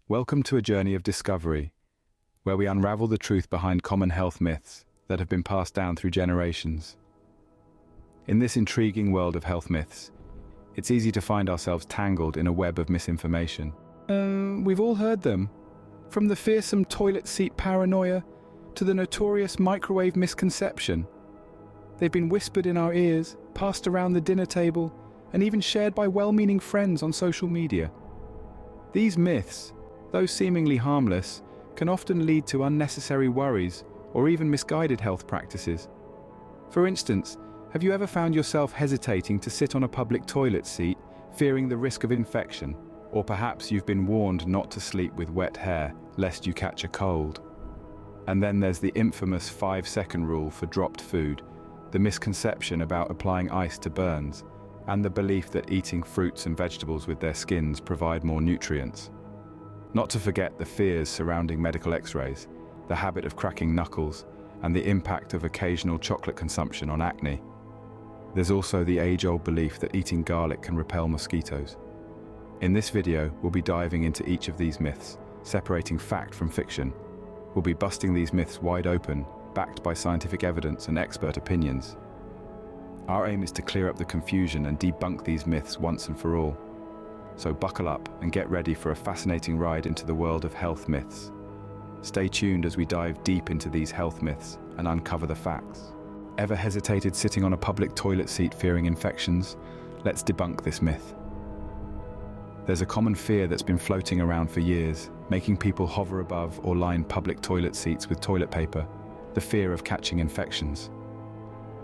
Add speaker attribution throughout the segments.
Speaker 1: Welcome to a journey of discovery, where we unravel the truth behind common health myths that have been passed down through generations. In this intriguing world of health myths, it's easy to find ourselves tangled in a web of misinformation. We've all heard them, from the fearsome toilet seat paranoia to the notorious microwave misconception. They've been whispered in our ears, passed around the dinner table, and even shared by well-meaning friends on social media. These myths, though seemingly harmless, can often lead to unnecessary worries or even misguided health practices. For instance, have you ever found yourself hesitating to sit on a public toilet seat, fearing the risk of infection? Or perhaps you've been warned not to sleep with wet hair, lest you catch a cold. And then there's the infamous 5-second rule for dropped food, the misconception about applying ice to burns, and the belief that eating fruits and vegetables with their skins provide more nutrients. Not to forget the fears surrounding medical x-rays, the habit of cracking knuckles, and the impact of occasional chocolate consumption on acne. There's also the age-old belief that eating garlic can repel mosquitoes. In this video, we'll be diving into each of these myths, separating fact from fiction. We'll be busting these myths wide open, backed by scientific evidence and expert opinions. Our aim is to clear up the confusion and debunk these myths once and for all. So buckle up and get ready for a fascinating ride into the world of health myths. Stay tuned as we dive deep into these health myths and uncover the facts. Ever hesitated sitting on a public toilet seat fearing infections? Let's debunk this myth. There's a common fear that's been floating around for years, making people hover above or line public toilet seats with toilet paper, the fear of catching infections.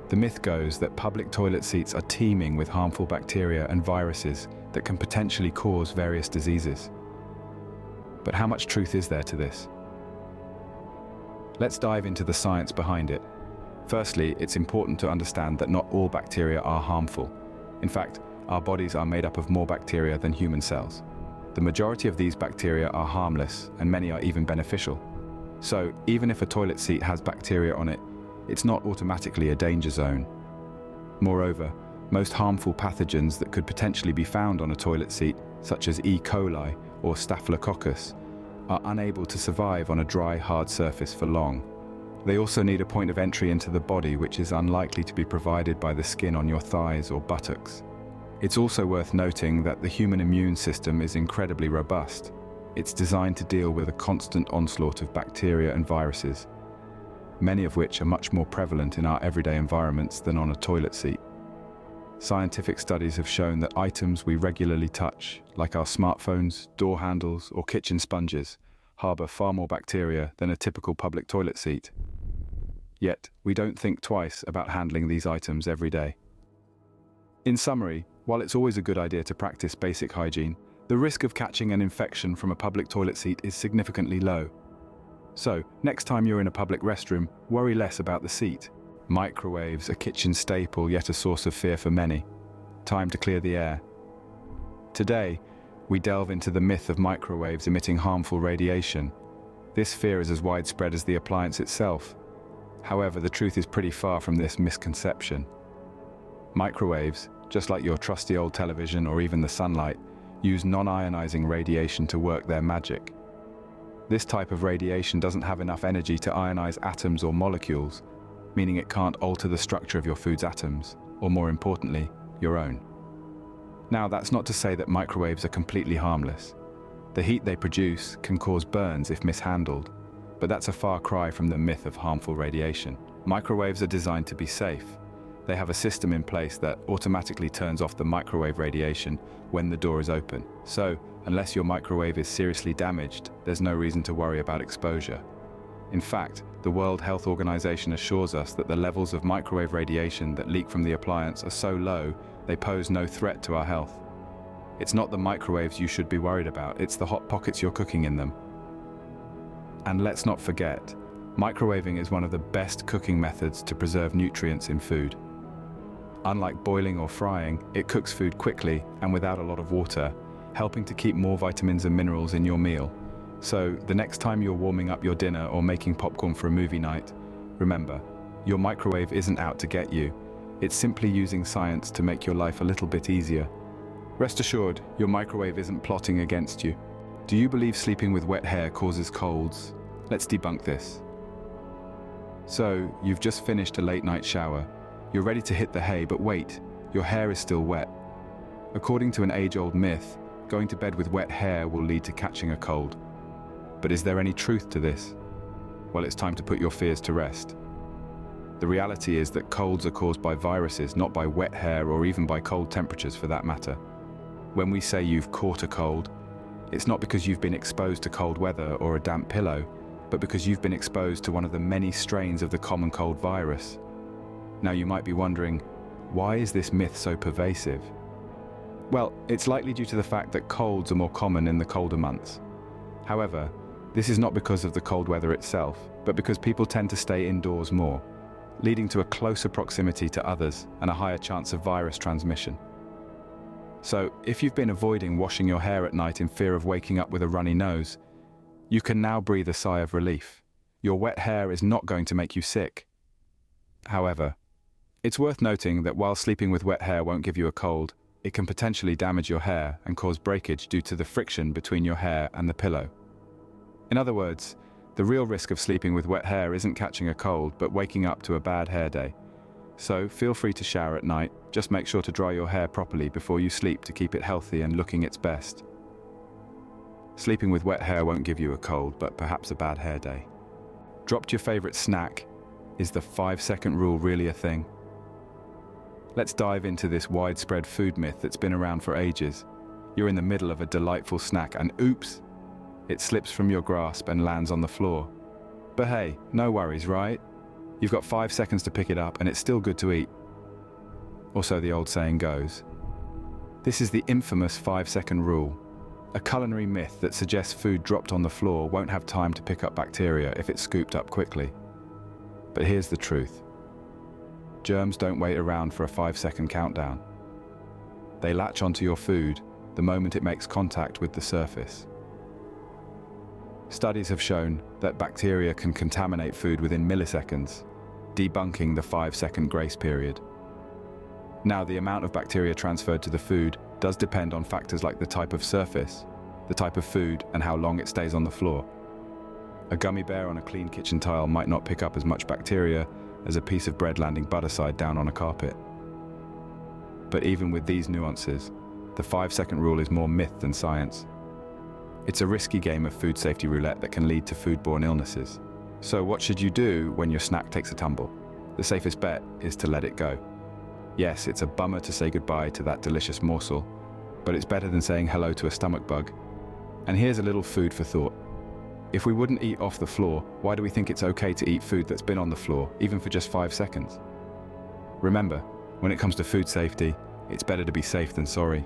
Speaker 1: The myth goes that public toilet seats are teeming with harmful bacteria and viruses that can potentially cause various diseases. But how much truth is there to this? Let's dive into the science behind it. Firstly, it's important to understand that not all bacteria are harmful. In fact, our bodies are made up of more bacteria than human cells. The majority of these bacteria are harmless, and many are even beneficial. So, even if a toilet seat has bacteria on it, it's not automatically a danger zone. Moreover, most harmful pathogens that could potentially be found on a toilet seat, such as E. coli or Staphylococcus, are unable to survive on a dry, hard surface for long. They also need a point of entry into the body, which is unlikely to be provided by the skin on your thighs or buttocks. It's also worth noting that the human immune system is incredibly robust. It's designed to deal with a constant onslaught of bacteria and viruses, many of which are much more prevalent in our everyday environments than on a toilet seat. Scientific studies have shown that items we regularly touch, like our smartphones, door handles, or kitchen sponges, harbor far more bacteria than a typical public toilet seat. Yet, we don't think twice about handling these items every day. In summary, while it's always a good idea to practice basic hygiene, the risk of catching an infection from a public toilet seat is significantly low. So, next time you're in a public restroom, worry less about the seat. Microwaves, a kitchen staple, yet a source of fear for many. Time to clear the air. Today, we delve into the myth of microwaves emitting harmful radiation. This fear is as widespread as the appliance itself. However, the truth is pretty far from this misconception. Microwaves, just like your trusty old television or even the sunlight, use non-ionizing radiation to work their magic. This type of radiation doesn't have enough energy to ionize atoms or molecules, meaning it can't alter the structure of your food's atoms, or more importantly, your own. Now, that's not to say that microwaves are completely harmless. The heat they produce can cause burns if mishandled, but that's a far cry from the myth of harmful radiation. Microwaves are designed to be safe. They have a system in place that automatically turns off the microwave radiation when the door is open. So, unless your microwave is seriously damaged, there's no reason to worry about exposure. In fact, the World Health Organization assures us that the levels of microwave radiation that leak from the appliance are so low, they pose no threat to our health. It's not the microwaves you should be worried about, it's the hot pockets you're cooking in them. And let's not forget, microwaving is one of the best cooking methods to preserve nutrients in food. Unlike boiling or frying, it cooks food quickly and without a lot of water, helping to keep more vitamins and minerals in your meal. So, the next time you're warming up your dinner or making popcorn for a movie night, remember, your microwave isn't out to get you. It's simply using science to make your life a little bit easier. Rest assured, your microwave isn't plotting against you. Do you believe sleeping with wet hair causes colds? Let's debunk this. So, you've just finished a late night shower. You're ready to hit the hay, but wait, your hair is still wet. According to an age-old myth, going to bed with wet hair will lead to catching a cold. But is there any truth to this? Well, it's time to put your fears to rest. The reality is that colds are caused by viruses, not by wet hair or even by cold temperatures for that matter. When we say you've caught a cold, it's not because you've been exposed to cold weather or a damp pillow, but because you've been exposed to one of the many strains of the common cold virus. Now you might be wondering, why is this myth so pervasive? Well, it's likely due to the fact that colds are more common in the colder months. However, this is not because of the cold weather itself, but because people tend to stay indoors more, leading to a closer proximity to others and a higher chance of virus transmission. So, if you've been avoiding washing your hair at night in fear of waking up with a runny nose, you can now breathe a sigh of relief. Your wet hair is not going to make you sick. However, it's worth noting that while sleeping with wet hair won't give you a cold, it can potentially damage your hair and cause breakage due to the friction between your hair and the pillow. In other words, the real risk of sleeping with wet hair isn't catching a cold, but waking up to a bad hair day. So feel free to shower at night, just make sure to dry your hair properly before you sleep to keep it healthy and looking its best. Sleeping with wet hair won't give you a cold, but perhaps a bad hair day. Dropped your favorite snack? Is the 5-second rule really a thing? Let's dive into this widespread food myth that's been around for ages. You're in the middle of a delightful snack and oops! It slips from your grasp and lands on the floor. But hey, no worries, right? You've got 5 seconds to pick it up and it's still good to eat. Or so the old saying goes. This is the infamous 5-second rule, a culinary myth that suggests food dropped on the floor won't have time to pick up bacteria if it's scooped up quickly. But here's the truth. Germs don't wait around for a 5-second countdown. They latch onto your food the moment it makes contact with the surface. Studies have shown that bacteria can contaminate food within milliseconds, debunking the 5-second grace period. Now, the amount of bacteria transferred to the food does depend on factors like the type of surface, the type of food, and how long it stays on the floor. A gummy bear on a clean kitchen tile might not pick up as much bacteria as a piece of bread landing butter side down on a carpet. But even with these nuances, the 5-second rule is more myth than science. It's a risky game of food safety roulette that can lead to foodborne illnesses. So what should you do when your snack takes a tumble? The safest bet is to let it go. Yes, it's a bummer to say goodbye to that delicious morsel, but it's better than saying hello to a stomach bug. And here's a little food for thought. If we wouldn't eat off the floor, why do we think it's okay to eat food that's been on the floor, even for just 5 seconds? Remember, when it comes to food safety, it's better to be safe than sorry.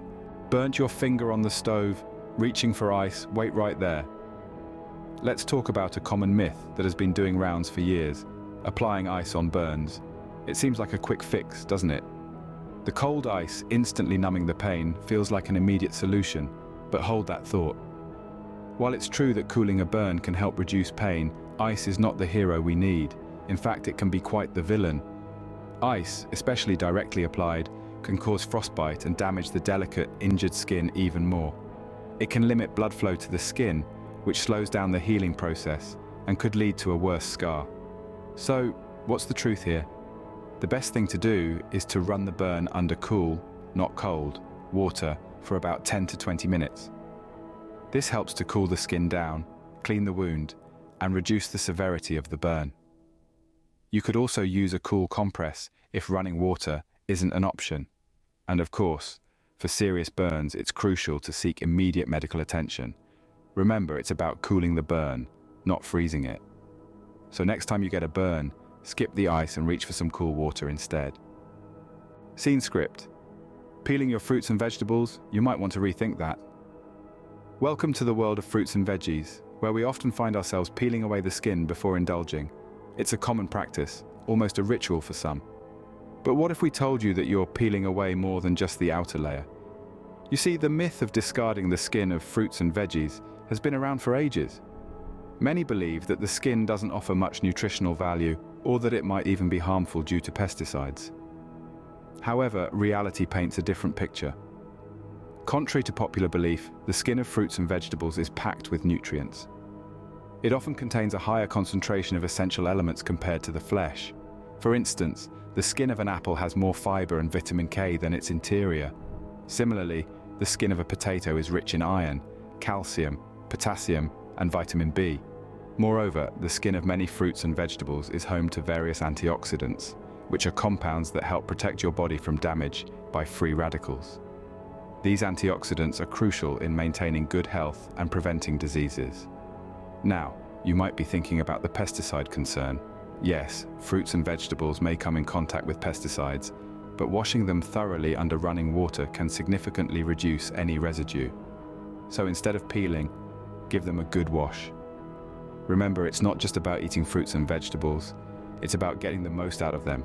Speaker 1: Burnt your finger on the stove, reaching for ice, wait right there. Let's talk about a common myth that has been doing rounds for years, applying ice on burns. It seems like a quick fix, doesn't it? The cold ice instantly numbing the pain feels like an immediate solution, but hold that thought. While it's true that cooling a burn can help reduce pain, ice is not the hero we need. In fact, it can be quite the villain. Ice, especially directly applied, can cause frostbite and damage the delicate, injured skin even more. It can limit blood flow to the skin, which slows down the healing process and could lead to a worse scar. So, what's the truth here? The best thing to do is to run the burn under cool, not cold, water for about 10 to 20 minutes. This helps to cool the skin down, clean the wound, and reduce the severity of the burn. You could also use a cool compress if running water isn't an option. And of course, for serious burns, it's crucial to seek immediate medical attention. Remember, it's about cooling the burn, not freezing it. So next time you get a burn, skip the ice and reach for some cool water instead. Scene script. Peeling your fruits and vegetables? You might want to rethink that. Welcome to the world of fruits and veggies, where we often find ourselves peeling away the skin before indulging. It's a common practice, almost a ritual for some. But what if we told you that you're peeling away more than just the outer layer? You see, the myth of discarding the skin of fruits and veggies has been around for ages. Many believe that the skin doesn't offer much nutritional value, or that it might even be harmful due to pesticides. However, reality paints a different picture. Contrary to popular belief, the skin of fruits and vegetables is packed with nutrients. It often contains a higher concentration of essential elements compared to the flesh. For instance, the skin of an apple has more fiber and vitamin K than its interior. Similarly, the skin of a potato is rich in iron, calcium, potassium, and vitamin B. Moreover, the skin of many fruits and vegetables is home to various antioxidants, which are compounds that help protect your body from damage by free radicals. These antioxidants are crucial in maintaining good health and preventing diseases. Now, you might be thinking about the pesticide concern. Yes, fruits and vegetables may come in contact with pesticides, but washing them thoroughly under running water can significantly reduce any residue. So instead of peeling, give them a good wash. Remember, it's not just about eating fruits and vegetables, it's about getting the most out of them.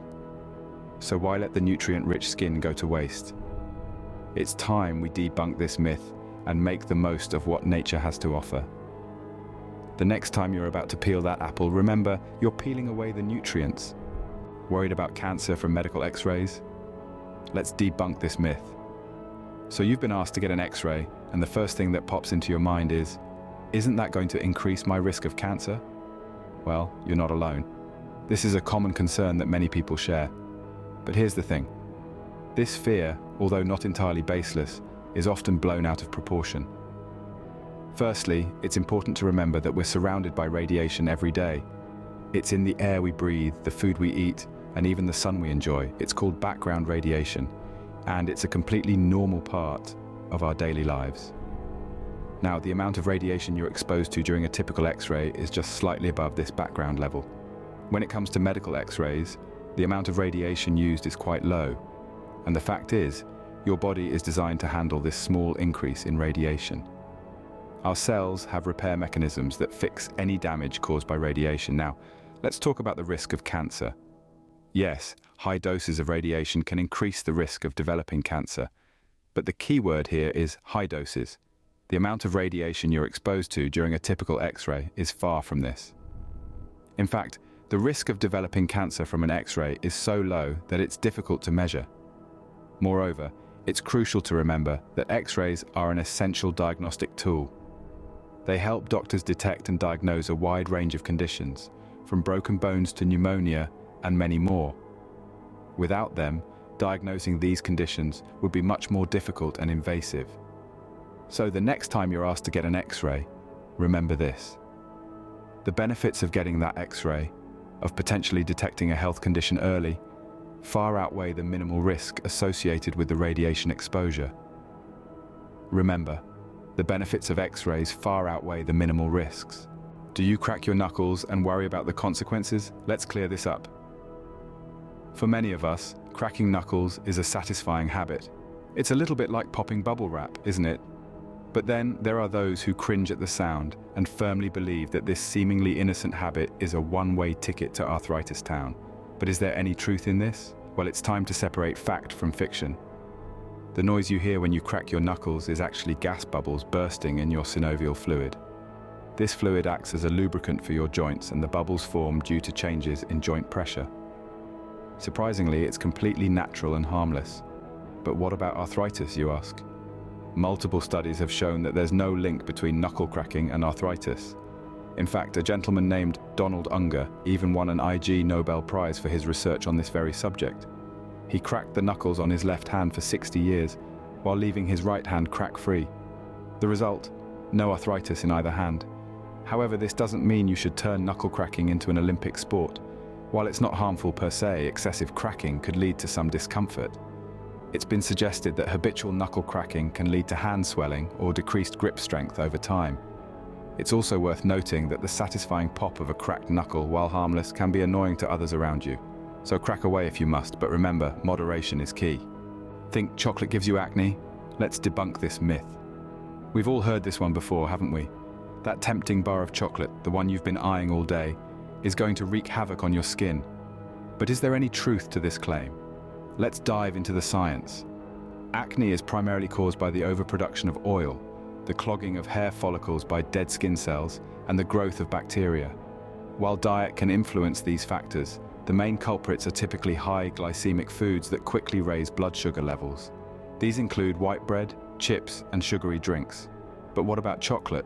Speaker 1: So why let the nutrient-rich skin go to waste? It's time we debunk this myth and make the most of what nature has to offer. The next time you're about to peel that apple, remember, you're peeling away the nutrients. Worried about cancer from medical x-rays? Let's debunk this myth. So you've been asked to get an x-ray, and the first thing that pops into your mind is, isn't that going to increase my risk of cancer? Well, you're not alone. This is a common concern that many people share. But here's the thing. This fear, although not entirely baseless, is often blown out of proportion. Firstly, it's important to remember that we're surrounded by radiation every day. It's in the air we breathe, the food we eat, and even the sun we enjoy. It's called background radiation, and it's a completely normal part of our daily lives. Now, the amount of radiation you're exposed to during a typical X-ray is just slightly above this background level. When it comes to medical X-rays, the amount of radiation used is quite low, and the fact is, your body is designed to handle this small increase in radiation. Our cells have repair mechanisms that fix any damage caused by radiation. Now, let's talk about the risk of cancer. Yes, high doses of radiation can increase the risk of developing cancer, but the key word here is high doses. The amount of radiation you're exposed to during a typical X-ray is far from this. In fact, the risk of developing cancer from an X-ray is so low that it's difficult to measure. Moreover, it's crucial to remember that X-rays are an essential diagnostic tool. They help doctors detect and diagnose a wide range of conditions, from broken bones to pneumonia and many more. Without them, diagnosing these conditions would be much more difficult and invasive. So the next time you're asked to get an X-ray, remember this. The benefits of getting that X-ray, of potentially detecting a health condition early, far outweigh the minimal risk associated with the radiation exposure. Remember, the benefits of X-rays far outweigh the minimal risks. Do you crack your knuckles and worry about the consequences? Let's clear this up. For many of us, cracking knuckles is a satisfying habit. It's a little bit like popping bubble wrap, isn't it? But then there are those who cringe at the sound and firmly believe that this seemingly innocent habit is a one-way ticket to arthritis town. But is there any truth in this? Well, it's time to separate fact from fiction. The noise you hear when you crack your knuckles is actually gas bubbles bursting in your synovial fluid. This fluid acts as a lubricant for your joints, and the bubbles form due to changes in joint pressure. Surprisingly, it's completely natural and harmless. But what about arthritis, you ask? Multiple studies have shown that there's no link between knuckle cracking and arthritis. In fact, a gentleman named Donald Unger even won an IG Nobel Prize for his research on this very subject. He cracked the knuckles on his left hand for 60 years, while leaving his right hand crack-free. The result? No arthritis in either hand. However, this doesn't mean you should turn knuckle cracking into an Olympic sport. While it's not harmful per se, excessive cracking could lead to some discomfort. It's been suggested that habitual knuckle cracking can lead to hand swelling or decreased grip strength over time. It's also worth noting that the satisfying pop of a cracked knuckle, while harmless, can be annoying to others around you. So crack away if you must, but remember, moderation is key. Think chocolate gives you acne? Let's debunk this myth. We've all heard this one before, haven't we? That tempting bar of chocolate, the one you've been eyeing all day, is going to wreak havoc on your skin. But is there any truth to this claim? Let's dive into the science. Acne is primarily caused by the overproduction of oil, the clogging of hair follicles by dead skin cells, and the growth of bacteria. While diet can influence these factors, the main culprits are typically high glycemic foods that quickly raise blood sugar levels. These include white bread, chips, and sugary drinks. But what about chocolate?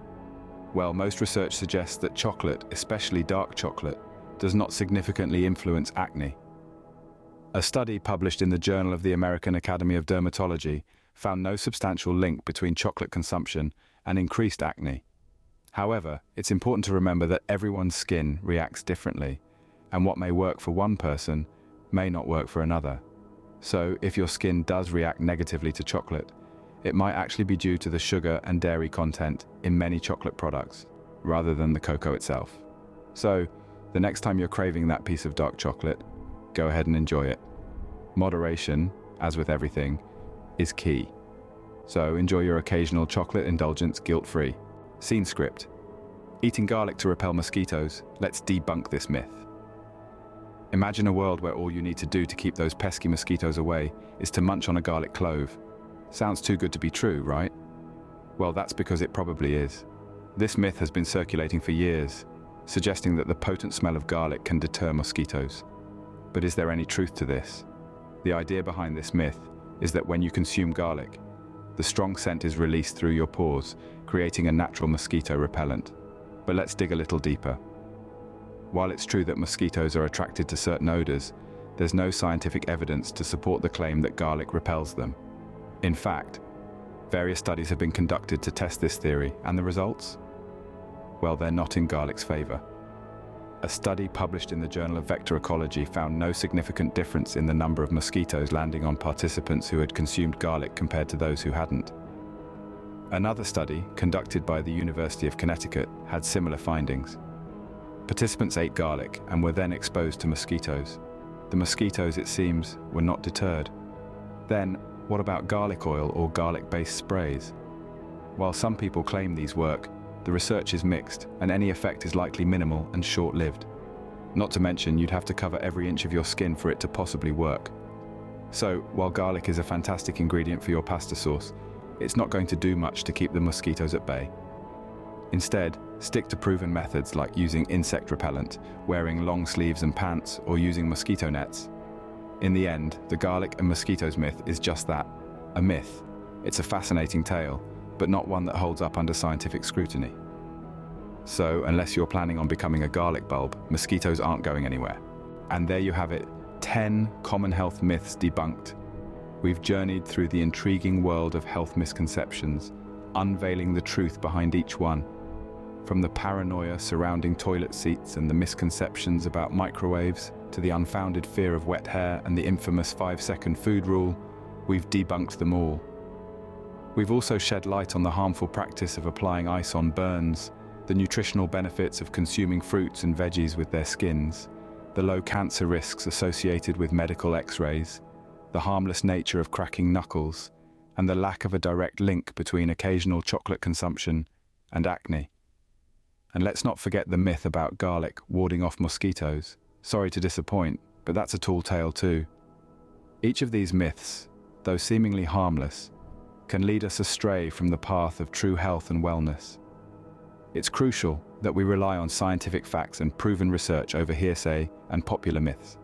Speaker 1: Well, most research suggests that chocolate, especially dark chocolate, does not significantly influence acne. A study published in the Journal of the American Academy of Dermatology found no substantial link between chocolate consumption and increased acne. However, it's important to remember that everyone's skin reacts differently, and what may work for one person may not work for another. So, if your skin does react negatively to chocolate, it might actually be due to the sugar and dairy content in many chocolate products, rather than the cocoa itself. So, the next time you're craving that piece of dark chocolate, go ahead and enjoy it. Moderation, as with everything, is key. So enjoy your occasional chocolate indulgence guilt-free. Scene script. Eating garlic to repel mosquitoes. Let's debunk this myth. Imagine a world where all you need to do to keep those pesky mosquitoes away is to munch on a garlic clove. Sounds too good to be true, right? Well, that's because it probably is. This myth has been circulating for years, suggesting that the potent smell of garlic can deter mosquitoes. But is there any truth to this? The idea behind this myth is that when you consume garlic, the strong scent is released through your pores, creating a natural mosquito repellent. But let's dig a little deeper. While it's true that mosquitoes are attracted to certain odors, there's no scientific evidence to support the claim that garlic repels them. In fact, various studies have been conducted to test this theory, and the results? Well, they're not in garlic's favor. A study published in the Journal of Vector Ecology found no significant difference in the number of mosquitoes landing on participants who had consumed garlic compared to those who hadn't. Another study, conducted by the University of Connecticut, had similar findings. Participants ate garlic and were then exposed to mosquitoes. The mosquitoes, it seems, were not deterred. Then, what about garlic oil or garlic-based sprays? While some people claim these work, the research is mixed, and any effect is likely minimal and short-lived. Not to mention, you'd have to cover every inch of your skin for it to possibly work. So, while garlic is a fantastic ingredient for your pasta sauce, it's not going to do much to keep the mosquitoes at bay. Instead, stick to proven methods like using insect repellent, wearing long sleeves and pants, or using mosquito nets. In the end, the garlic and mosquitoes myth is just that, a myth. It's a fascinating tale, but not one that holds up under scientific scrutiny. So, unless you're planning on becoming a garlic bulb, mosquitoes aren't going anywhere. And there you have it, 10 common health myths debunked. We've journeyed through the intriguing world of health misconceptions, unveiling the truth behind each one. From the paranoia surrounding toilet seats and the misconceptions about microwaves, to the unfounded fear of wet hair and the infamous 5-second food rule, we've debunked them all. We've also shed light on the harmful practice of applying ice on burns, the nutritional benefits of consuming fruits and veggies with their skins, the low cancer risks associated with medical X-rays, the harmless nature of cracking knuckles, and the lack of a direct link between occasional chocolate consumption and acne. And let's not forget the myth about garlic warding off mosquitoes. Sorry to disappoint, but that's a tall tale too. Each of these myths, though seemingly harmless, can lead us astray from the path of true health and wellness. It's crucial that we rely on scientific facts and proven research over hearsay and popular myths.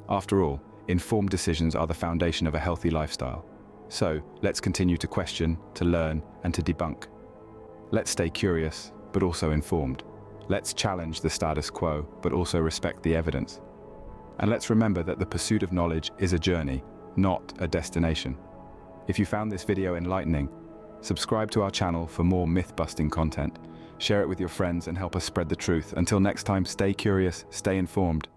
Speaker 1: After all, informed decisions are the foundation of a healthy lifestyle. So, let's continue to question, to learn, and to debunk. Let's stay curious, but also informed. Let's challenge the status quo, but also respect the evidence. And let's remember that the pursuit of knowledge is a journey, not a destination. If you found this video enlightening, subscribe to our channel for more myth-busting content. Share it with your friends and help us spread the truth. Until next time, stay curious, stay informed.